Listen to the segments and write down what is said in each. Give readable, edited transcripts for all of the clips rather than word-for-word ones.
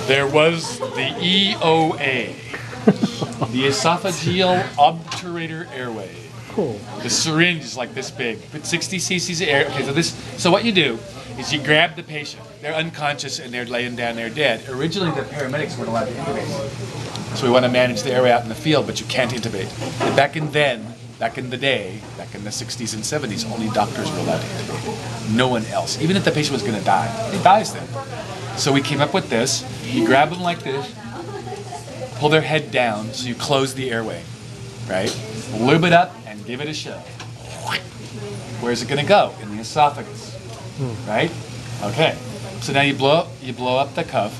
There was the EOA, the esophageal obturator airway. Cool. The syringe is like this big. Put 60 cc's of air. Okay, so what you do is you grab the patient. They're unconscious and they're laying down there dead. Originally, the paramedics weren't allowed to intubate. So we want to manage the airway out in the field, but you can't intubate. And back in the day, back in the 60s and 70s, only doctors were allowed to intubate. No one else. Even if the patient was going to die, he dies then. So we came up with this. You grab them like this, pull their head down, so you close the airway, right? Lube it up and give it a shove. Where's it going to go? In the esophagus, right? Okay. So now you blow up the cuff.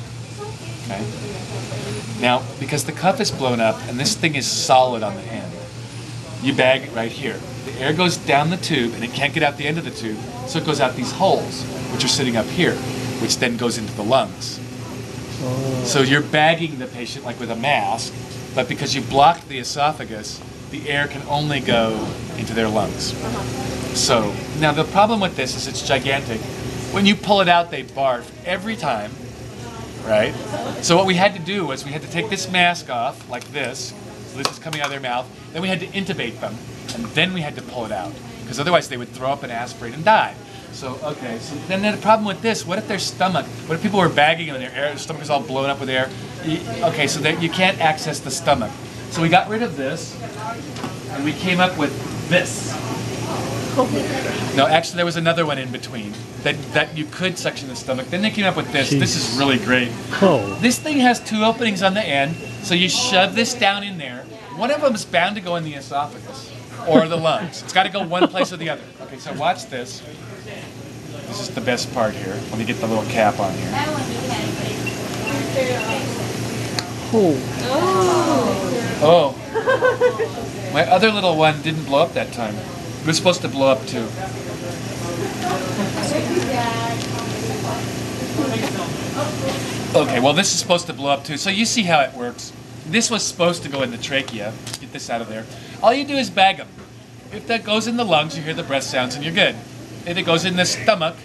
Okay. Now, because the cuff is blown up and this thing is solid on the end, you bag it right here. The air goes down the tube and it can't get out the end of the tube, so it goes out these holes, which are sitting up here, which then goes into the lungs. So you're bagging the patient like with a mask, but because you blocked the esophagus, the air can only go into their lungs. So now the problem with this is it's gigantic. When you pull it out, they barf every time, right? So what we had to do was we had to take this mask off like this. So this is coming out of their mouth. Then we had to intubate them, and then we had to pull it out, because otherwise they would throw up and aspirate and die. So, okay, so then the problem with this, what if their stomach, what if people were bagging and their stomach is all blown up with air? Okay, so that you can't access the stomach. So we got rid of this, and we came up with this. No, actually there was another one in between that you could suction the stomach. Then they came up with this. This is really great. Oh. This thing has two openings on the end, so you shove this down in there. One of them is bound to go in the esophagus or the lungs. It's got to go one place or the other. Okay, so watch this. This is the best part here. Let me get the little cap on here. Oh. My other little one didn't blow up that time. It was supposed to blow up too. Okay, well this is supposed to blow up too. So you see how it works. This was supposed to go in the trachea. Get this out of there. All you do is bag them. If that goes in the lungs, you hear the breath sounds and you're good. If it goes in the stomach,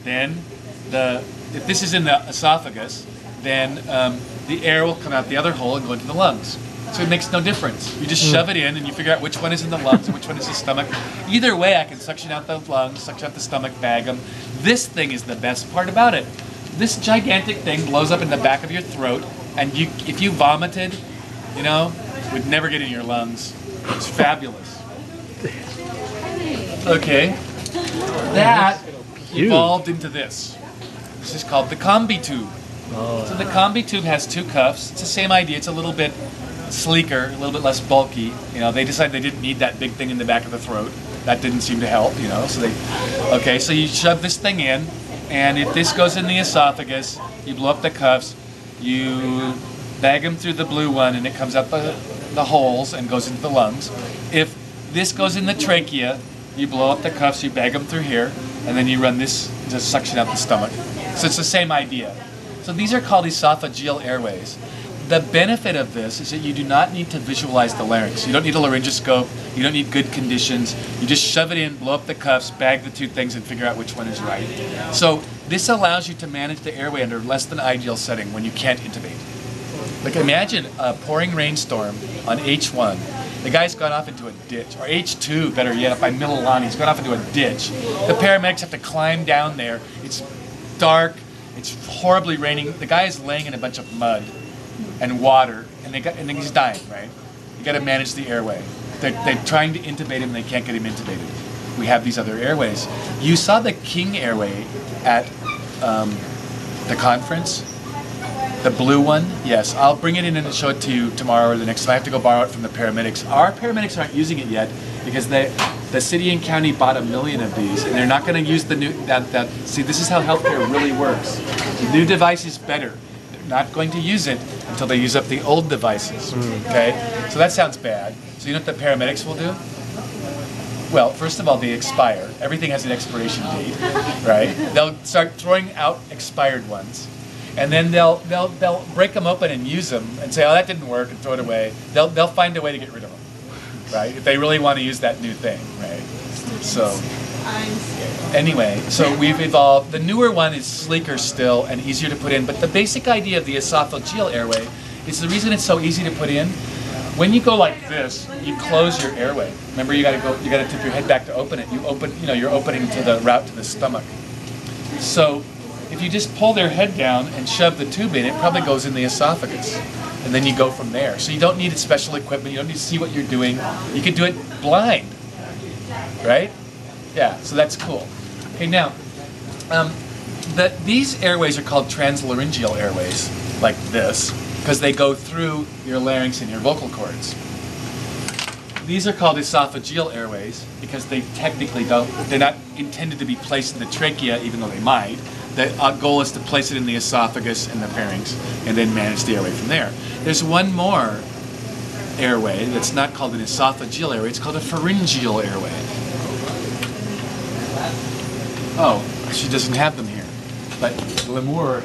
then if this is in the esophagus, then the air will come out the other hole and go into the lungs. So it makes no difference. You just shove it in and you figure out which one is in the lungs and which one is the stomach. Either way, I can suction out the lungs, suction out the stomach, bag them. This thing is the best part about it. This gigantic thing blows up in the back of your throat, and if you vomited, you know, it would never get in your lungs. It's fabulous. Okay. That evolved into this. This is called the combi tube. So the combi tube has two cuffs. It's the same idea. It's a little bit sleeker, a little bit less bulky. You know, they decided they didn't need that big thing in the back of the throat. That didn't seem to help, you know. Okay, so you shove this thing in, and if this goes in the esophagus, you blow up the cuffs, you bag them through the blue one, and it comes out the holes and goes into the lungs. If this goes in the trachea, you blow up the cuffs, you bag them through here, and then you run this to suction out the stomach. So it's the same idea. So these are called esophageal airways. The benefit of this is that you do not need to visualize the larynx. You don't need a laryngoscope. You don't need good conditions. You just shove it in, blow up the cuffs, bag the two things, and figure out which one is right. So this allows you to manage the airway under less than ideal setting when you can't intubate. Like imagine a pouring rainstorm on H1. The guy's gone off into a ditch, or H2, better yet, up by Mililani. He's gone off into a ditch. The paramedics have to climb down there. It's dark. It's horribly raining. The guy is laying in a bunch of mud and water, and then he's dying, right? You got to manage the airway. They're trying to intubate him, and they can't get him intubated. We have these other airways. You saw the King airway at the conference, the blue one. Yes, I'll bring it in and show it to you tomorrow or the next time. I have to go borrow it from the paramedics. Our paramedics aren't using it yet because the city and county bought 1 million of these, and they're not going to use the new. See, this is how healthcare really works. The new device is better. Not going to use it until they use up the old devices. Okay, so that sounds bad. So you know what the paramedics will do? Well, first of all, they expire. Everything has an expiration date, right? They'll start throwing out expired ones, and then they'll break them open and use them and say, "Oh, that didn't work," and throw it away. They'll find a way to get rid of them, right? If they really want to use that new thing, right? So Anyway, so we've evolved. The newer one is sleeker still and easier to put in, but the basic idea of the esophageal airway is the reason it's so easy to put in. When you go like this, you close your airway. Remember, you gotta tip your head back to open it. You're opening to the route to the stomach. So if you just pull their head down and shove the tube in, it probably goes in the esophagus. And then you go from there. So you don't need special equipment, you don't need to see what you're doing. You can do it blind, right? Yeah, so that's cool. Okay, now, these airways are called translaryngeal airways, like this, because they go through your larynx and your vocal cords. These are called esophageal airways because they technically they're not intended to be placed in the trachea, even though they might. The goal is to place it in the esophagus and the pharynx, and then manage the airway from there. There's one more airway that's not called an esophageal airway, it's called a pharyngeal airway. Oh, she doesn't have them here, but Lemur